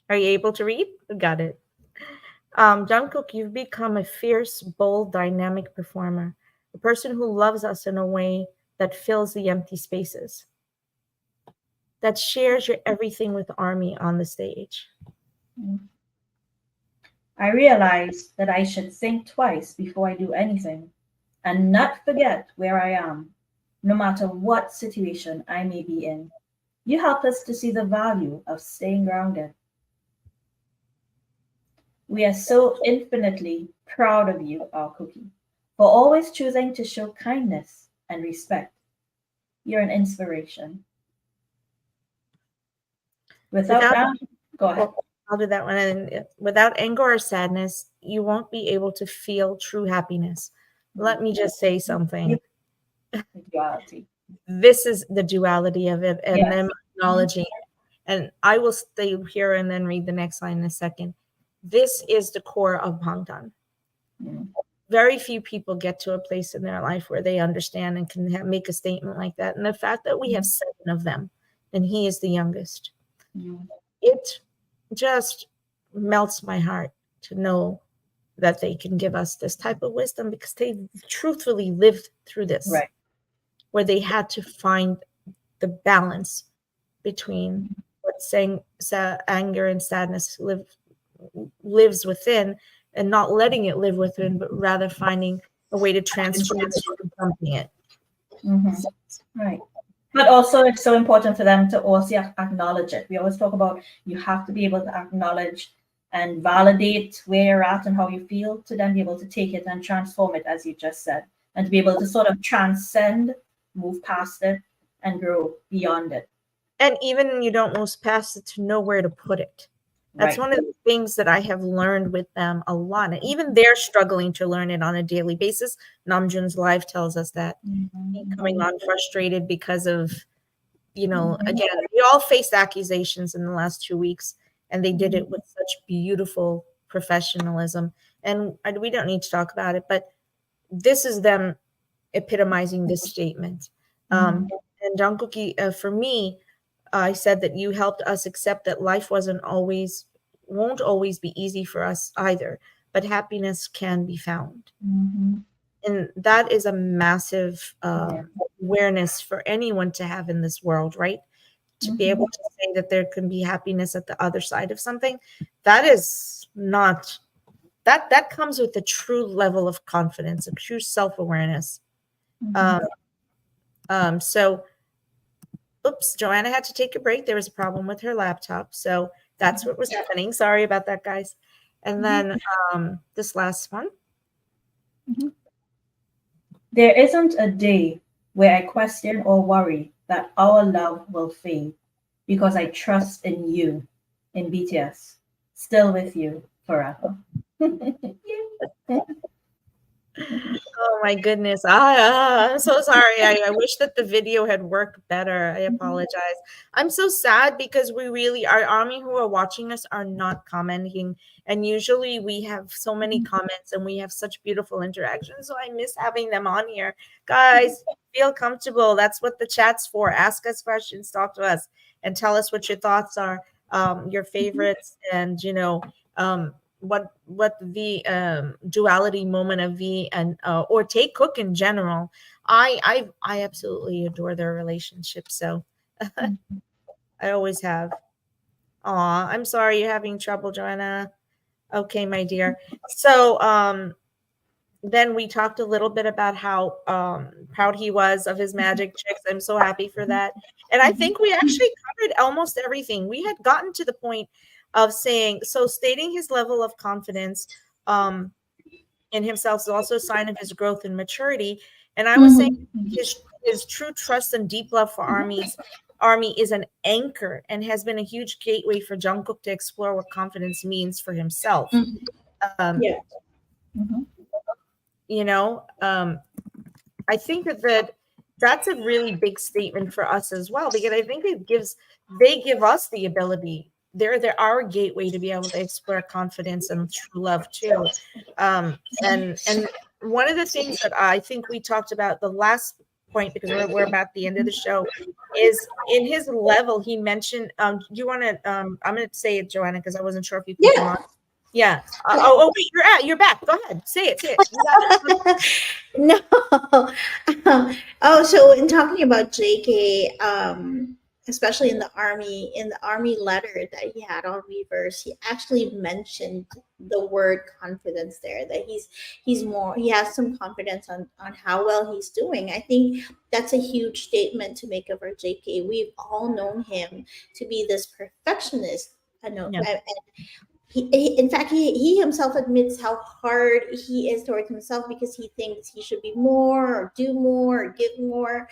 A: Are you able to read? Got it. Jungkook, you've become a fierce, bold, dynamic performer, a person who loves us in a way that fills the empty spaces, that shares your everything with Army on the stage.
B: I realized that I should think twice before I do anything and not forget where I am, no matter what situation I may be in. You help us to see the value of staying grounded. We are so infinitely proud of you, our Cookie, for always choosing to show kindness and respect. You're an inspiration. Go ahead.
A: I'll do that one. And without anger or sadness, you won't be able to feel true happiness. Let me just say something.
B: Duality.
A: This is the duality of it, and
B: Yes.
A: them acknowledging it. And I will stay here and then read the next line in a second. This is the core of Bangtan. Very few people get to a place in their life where they understand and can make a statement like that. And the fact that we have 7 of them, and he is the youngest, it just melts my heart to know that they can give us this type of wisdom, because they truthfully lived through this,
B: Right.
A: where they had to find the balance between what saying anger and sadness lives within, and not letting it live within, but rather finding a way to transform it and dumping it.
B: Right. But also, it's so important for them to also acknowledge it. We always talk about you have to be able to acknowledge and validate where you're at and how you feel to then be able to take it and transform it, as you just said, and to be able to sort of transcend, move past it, and grow beyond it.
A: And even when you don't move past it, to know where to put it. That's
B: Right.
A: one of the things that I have learned with them a lot. And even they're struggling to learn it on a daily basis. Namjoon's live tells us that. Coming on frustrated because of, again, we all faced accusations in the last 2 weeks, and they did it with such beautiful professionalism. And we don't need to talk about it, but this is them epitomizing this statement. And Jungkook, for me, I said that you helped us accept that life won't always be easy for us either, but happiness can be found. And that is a massive awareness for anyone to have in this world, right? To be able to say that there can be happiness at the other side of something, that is not, that comes with a true level of confidence, a true self-awareness. So, oops, Joanna had to take a break. There was a problem with her laptop. So that's what was happening. Sorry about that, guys. And then this last one.
B: There isn't a day where I question or worry that our love will fade because I trust in you, in BTS, still with you forever.
A: Oh my goodness. I'm so sorry. I wish that the video had worked better. I apologize. I'm so sad because our army who are watching us are not commenting. And usually we have so many comments and we have such beautiful interactions. So I miss having them on here. Guys, feel comfortable. That's what the chat's for. Ask us questions, talk to us, and tell us what your thoughts are, your favorites, and what the duality moment of V and or Taehyung in general. I absolutely adore their relationship. So I always have. Aw, I'm sorry you're having trouble, Joanna. Okay, my dear. So then we talked a little bit about how proud he was of his magic tricks. I'm so happy for that. And I think we actually covered almost everything. We had gotten to the point of stating his level of confidence in himself is also a sign of his growth and maturity. And I was saying his true trust and deep love for Army is an anchor and has been a huge gateway for Jungkook to explore what confidence means for himself. I think that's a really big statement for us as well, because I think they give us the ability. They're our gateway to be able to explore confidence and true love too. And one of the things that I think we talked about the last point, because we're about the end of the show, is in his level. He mentioned, you want to? I'm going to say it, Joanna, because I wasn't sure if you could come on. Yeah. Wait, you're back. Go ahead. Say it.
C: No. So in talking about JK, especially in the army letter that he had on Weverse, he actually mentioned the word confidence there, that he has some confidence on how well he's doing. I think that's a huge statement to make of our JK. We've all known him to be this perfectionist. I know.
A: Yeah.
C: And in fact, he himself admits how hard he is towards himself because he thinks he should be more or do more or give more.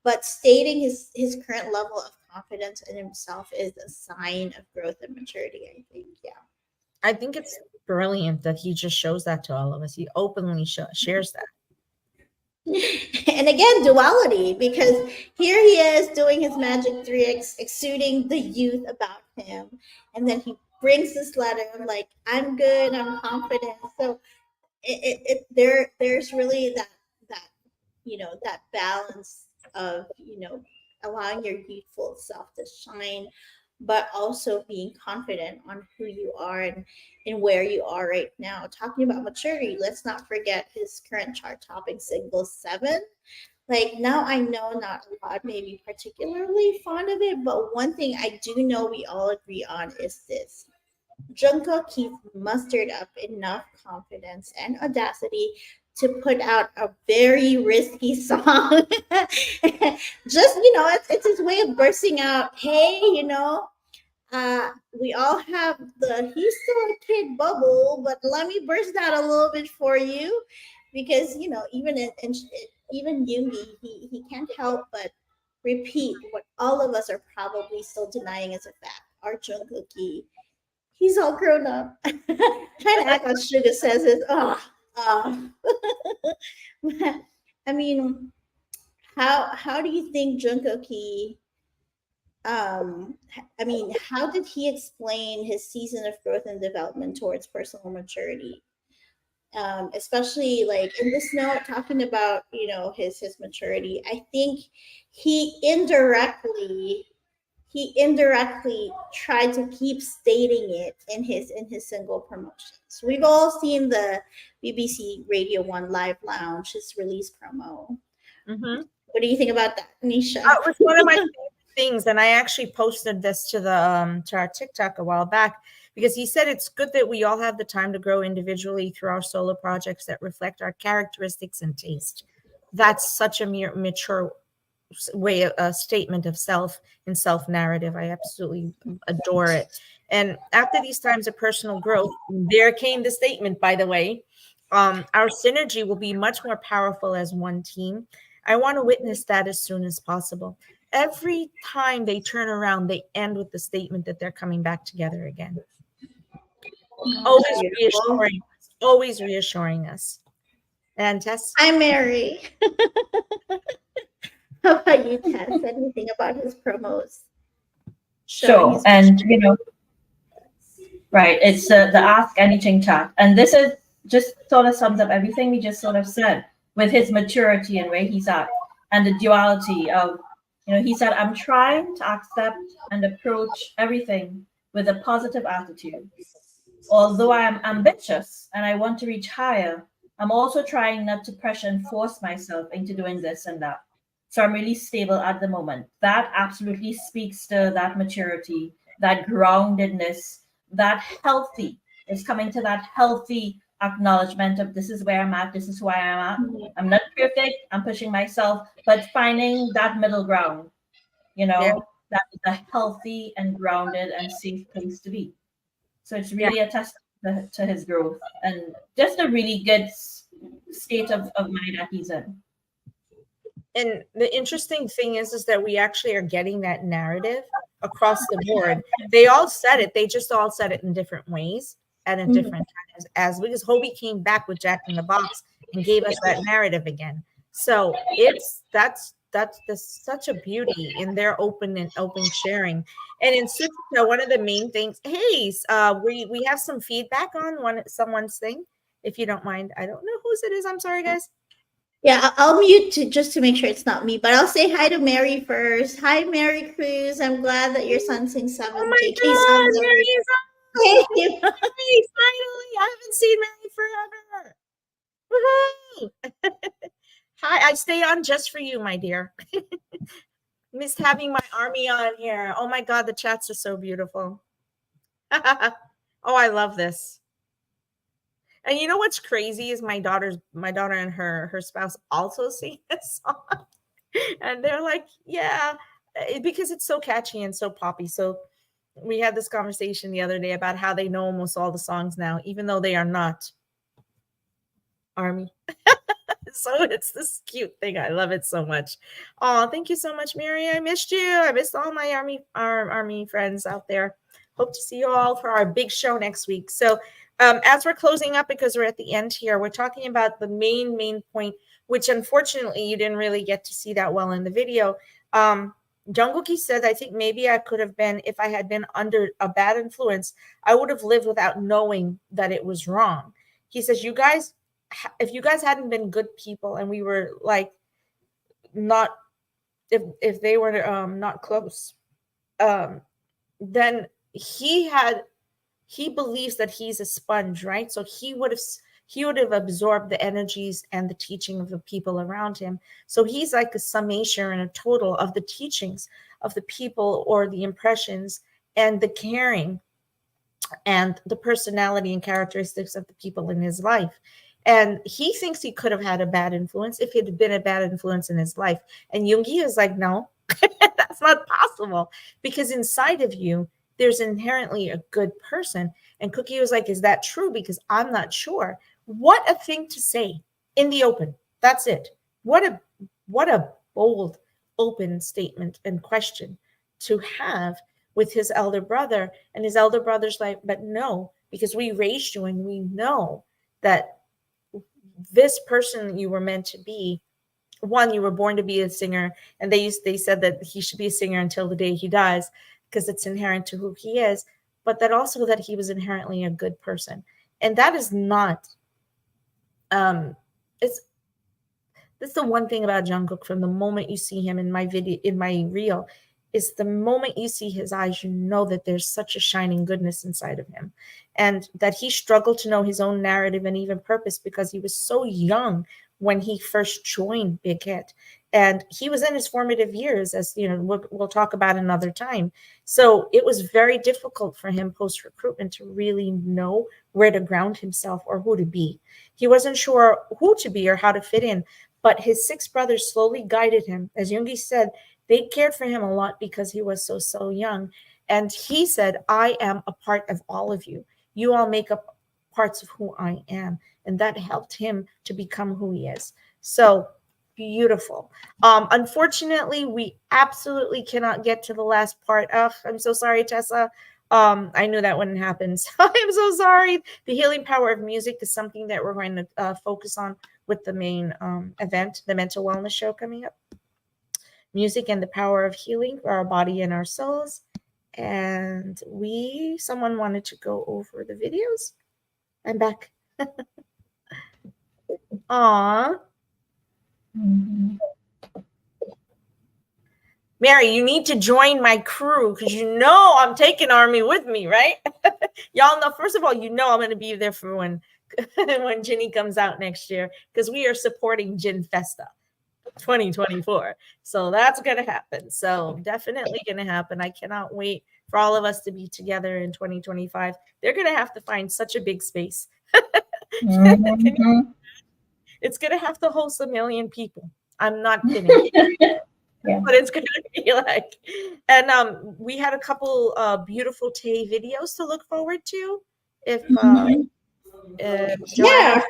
C: But stating his current level of confidence in himself is a sign of growth and maturity, I think. Yeah.
A: I think it's brilliant that he just shows that to all of us. He openly shares that.
C: And again, duality, because here he is doing his magic tricks, exuding the youth about him. And then he brings this letter of like, I'm good, I'm confident. So there's really that that balance of allowing your youthful self to shine, but also being confident on who you are and where you are right now. Talking about maturity, let's not forget his current chart topping single 7. Like, now I know not a lot may be particularly fond of it, but one thing I do know we all agree on is this: Jungkook, he mustered up enough confidence and audacity to put out a very risky song. Just, it's his way of bursting out, hey, we all have the he's still a kid bubble, but let me burst out a little bit for you, because even even Yoongi, he can't help but repeat what all of us are probably still denying as a fact. Our Jungkook, he's all grown up. Trying to act like Suga says it. I mean, how do you think Jungkook? How did he explain his season of growth and development towards personal maturity? Especially like in this note, talking about his maturity. I think he indirectly tried to keep stating it in his single promotions. We've all seen the BBC Radio 1 Live Lounge, his release promo.
A: Mm-hmm.
C: What do you think about that, Nisha?
A: That was one of my favorite things, and I actually posted this to our TikTok a while back, because he said it's good that we all have the time to grow individually through our solo projects that reflect our characteristics and taste. That's such a mature way, a statement of self and self narrative. I absolutely adore it. And after these times of personal growth, there came the statement, by the way, our synergy will be much more powerful as one team. I want to witness that as soon as possible. Every time they turn around, they end with the statement that they're coming back together again. Always reassuring us. And Tess?
C: Hi, Mary. How about you, Tess? Anything about his promos?
B: Sure. And, right, it's the Ask Anything chat. And this is just sort of sums up everything we just sort of said with his maturity and where he's at, and the duality of, he said, I'm trying to accept and approach everything with a positive attitude. Although I am ambitious and I want to reach higher, I'm also trying not to pressure and force myself into doing this and that. So I'm really stable at the moment. That absolutely speaks to that maturity, that groundedness, that healthy. It's coming to that healthy acknowledgement of this is where I'm at, this is who I am at. I'm not perfect, I'm pushing myself, but finding that middle ground, that is a healthy and grounded and safe place to be. So it's really a testament to his growth and just a really good state of mind that he's in.
A: And the interesting thing is that we actually are getting that narrative across the board. They all said it. They just all said it in different ways and in different times. Because Hobie came back with Jack in the Box and gave us that narrative again. So that's such a beauty in their open sharing. And in Sutra, one of the main things. Hey, we have some feedback on someone's thing, if you don't mind. I don't know whose it is. I'm sorry, guys.
C: Yeah, I'll mute just to make sure it's not me, but I'll say hi to Mary first. Hi, Mary Cruz. I'm glad that your son sings 7
A: Oh my
C: JK
A: God,
C: songs.
A: Mary's on. Hey, finally, I haven't seen Mary forever. Woohoo! Hi, I stay on just for you, my dear. Missed having my army on here. Oh my God, the chats are so beautiful. Oh, I love this. And you know what's crazy is my daughter and her spouse also sing this song. And they're like, yeah, because it's so catchy and so poppy. So we had this conversation the other day about how they know almost all the songs now, even though they are not Army. So it's this cute thing. I love it so much. Oh, thank you so much, Mary. I missed you. I missed all my army friends out there. Hope to see you all for our big show next week. So as we're closing up, because we're at the end here, we're talking about the main point, which unfortunately you didn't really get to see that well in the video. Jungkook said, I think maybe I could have been, if I had been under a bad influence, I would have lived without knowing that it was wrong. He says, you guys, if you guys hadn't been good people and we were like not, if they were not close, then he believes that he's a sponge, right? So he would have absorbed the energies and the teaching of the people around him. So he's like a summation and a total of the teachings of the people, or the impressions and the caring and the personality and characteristics of the people in his life. And he thinks he could have had a bad influence if it had been a bad influence in his life. And Yoongi is like, no, that's not possible, because inside of you, there's inherently a good person. And Cookie was like, is that true? Because I'm not sure. What a thing to say in the open. That's it. What a bold, open statement and question to have with his elder brother. And his elder brother's like, but no, because we raised you and we know that this person you were meant to be, one, you were born to be a singer, and they said that he should be a singer until the day he dies because it's inherent to who he is, but that also that he was inherently a good person. And that is not that's the one thing about Jungkook. From the moment you see him in my video, in my reel, is the moment you see his eyes, you know that there's such a shining goodness inside of him, and that he struggled to know his own narrative and even purpose because he was so young when he first joined Big Hit, and he was in his formative years, as you know, we'll talk about another time. So it was very difficult for him post recruitment to really know where to ground himself or who to be. He wasn't sure who to be or how to fit in, but his 6 brothers slowly guided him. As Yoongi said, they cared for him a lot because he was so young. And he said, I am a part of all of you. You all make up parts of who I am. And that helped him to become who he is. So beautiful. Unfortunately, we absolutely cannot get to the last part of, I'm so sorry, Tessa. I knew that wouldn't happen. So I'm so sorry. The healing power of music is something that we're going to focus on with the main event, the mental wellness show coming up. Music and the power of healing for our body and our souls. And someone wanted to go over the videos. I'm back. Aw.
B: Mhm.
A: Mary, you need to join my crew because you know I'm taking Army with me, right? Y'all know, first of all, you know I'm going to be there for when Ginny comes out next year, because we are supporting Gin Festa 2024. So that's going to happen. So definitely going to happen. I cannot wait for all of us to be together in 2025. They're going to have to find such a big space.
B: Mhm.
A: It's going to have to host 1 million people. I'm not kidding.
B: Yeah.
A: But it's going to be like, and we had a couple beautiful Tay videos to look forward to. If
B: Mhm.
C: Yeah.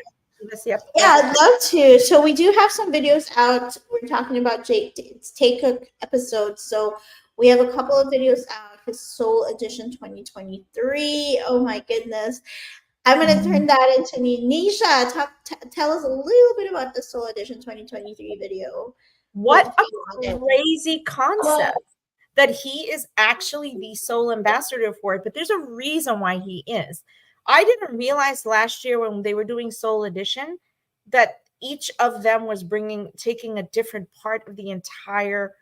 A: Yep.
C: Yeah, I'd love to. So we do have some videos out. We're talking about Taehyung episodes. So we have a couple of videos out. His Soul Edition 2023. Oh my goodness. I'm going to turn that into me. Nisha, tell us a little bit about the Soul Edition 2023 video.
A: What a crazy concept that he is actually the sole ambassador for it. But there's a reason why he is. I didn't realize last year when they were doing Soul Edition that each of them was taking a different part of the entire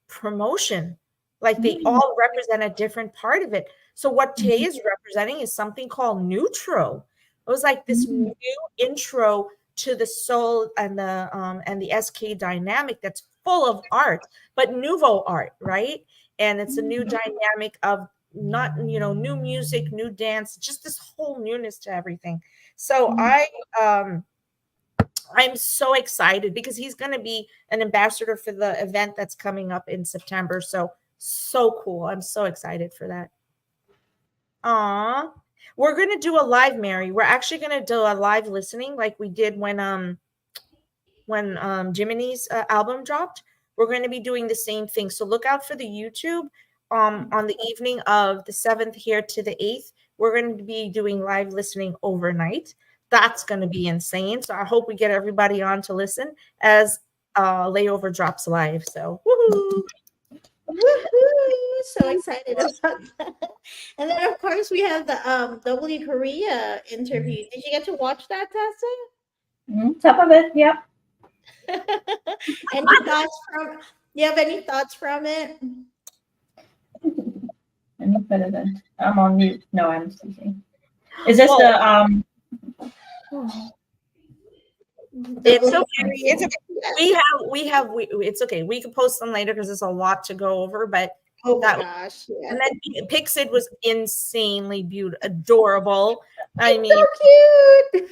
A: promotion. Like they all represent a different part of it. So what Tay is representing is something called Neutro. It was like this new intro to the soul and the SK dynamic that's full of art, but nouveau art, right? And it's a new dynamic of not, new music, new dance, just this whole newness to everything. So I'm so excited because he's going to be an ambassador for the event that's coming up in September. So cool. I'm so excited for that. Aw. We're going to do a live, Mary. We're actually going to do a live listening like we did when Jiminy's album dropped. We're going to be doing the same thing. So look out for the YouTube on the evening of the 7th here to the 8th. We're going to be doing live listening overnight. That's going to be insane. So I hope we get everybody on to listen as Layover drops live. So woohoo!
C: Woohoo! So excited about that. And then, of course, we have the W Korea interview. Did you get to watch that, Tessa?
B: Top of it, yep.
C: Any thoughts from? You have any thoughts from it?
B: Any better than I'm on mute. No, I'm speaking. Is this the
A: It's okay. It's okay. It's okay. We can post them later because there's a lot to go over. But
C: oh my gosh! Yeah.
A: And then Pixid was insanely beautiful, adorable. I mean,
C: so cute.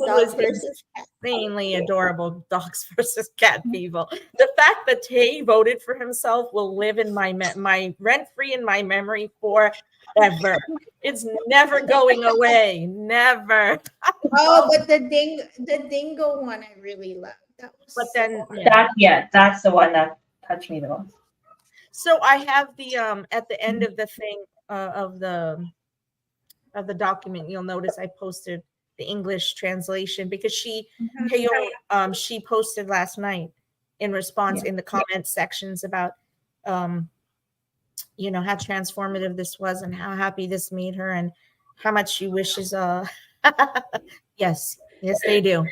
C: Dogs versus cats.
A: Insanely adorable dogs versus cat people. The fact that Tay voted for himself will live in my rent free in my memory forever. It's never going away. Never.
C: Oh, but the dingo one I really loved. That was
A: But then
B: That's the one that touched me the most.
A: so I have the at the end of the thing of the document, you'll notice I posted the English translation because Taehyung, she posted last night in response in the comment sections about you know how transformative this was and how happy this made her and how much she wishes yes they do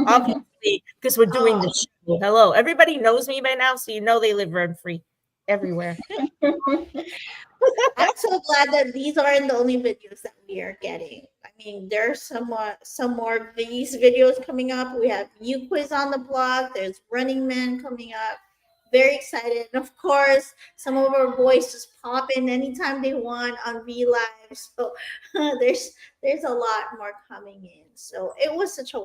A: obviously because we're doing the show. Hello, everybody knows me by now, so you know they live rent free everywhere.
C: I'm so glad that these aren't the only videos that we are getting. I mean, there's some more of these videos coming up. We have You Quiz on the Block. There's Running Man coming up. Very excited. And of course, some of our boys just pop in anytime they want on V Live. So there's a lot more coming in. So it was such a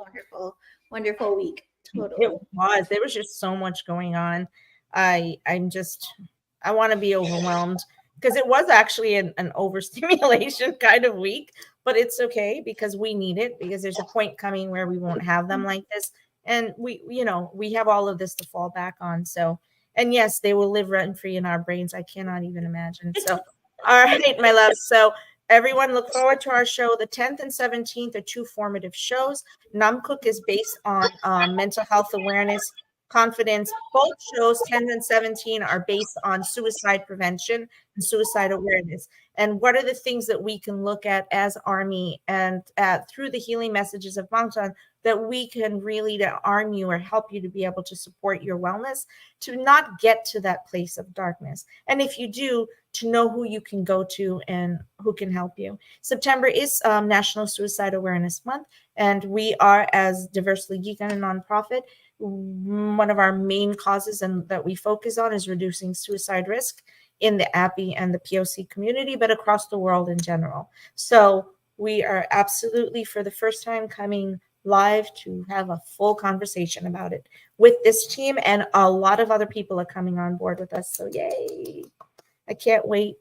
C: wonderful week. Totally.
A: It was. There was just so much going on. I want to be overwhelmed because it was actually an overstimulation kind of week, but it's okay because we need it because there's a point coming where we won't have them like this. And we have all of this to fall back on. So, and yes, they will live rent free in our brains. I cannot even imagine. So, all right, my love. So everyone look forward to our show. The 10th and 17th are two formative shows. Jungkook is based on mental health awareness, confidence. Both shows, 10 and 17, are based on suicide prevention and suicide awareness. And what are the things that we can look at as Army and through the healing messages of Bangtan that we can really to arm you or help you to be able to support your wellness, to not get to that place of darkness. And if you do, to know who you can go to and who can help you. September is National Suicide Awareness Month, and we are, as Diversely Geek and a nonprofit, one of our main causes and that we focus on is reducing suicide risk in the API and the POC community, but across the world in general. So we are absolutely, for the first time, coming live to have a full conversation about it with this team, and a lot of other people are coming on board with us. So yay. I can't wait.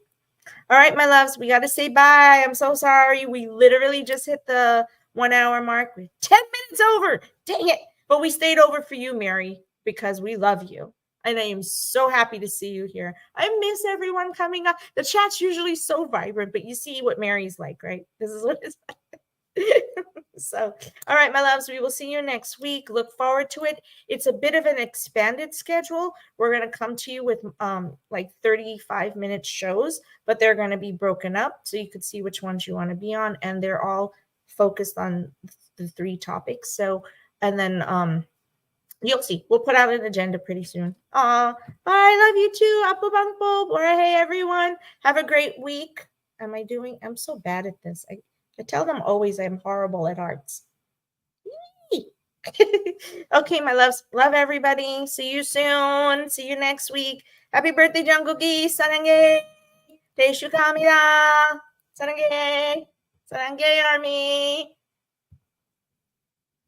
A: All right, my loves, we got to say bye. I'm so sorry. We literally just hit the 1 hour mark. We're 10 minutes over. Dang it. But we stayed over for you, Mary, because we love you. And I am so happy to see you here. I miss everyone coming up. The chat's usually so vibrant, but you see what Mary's like, right? This is what it's like. So, all right, my loves, we will see you next week. Look forward to it. It's a bit of an expanded schedule. We're going to come to you with like 35-minute shows, but they're going to be broken up so you could see which ones you want to be on, and they're all focused on the 3 topics. So, and then you'll see. We'll put out an agenda pretty soon. Bye. Love you too. Apo bangpo. Or hey, everyone. Have a great week. I'm so bad at this. I tell them always I'm horrible at arts. Okay, my loves. Love everybody. See you soon. See you next week. Happy birthday, Jungkook. 사랑해. 대슈 감사합니다. 사랑해. 사랑해, Army.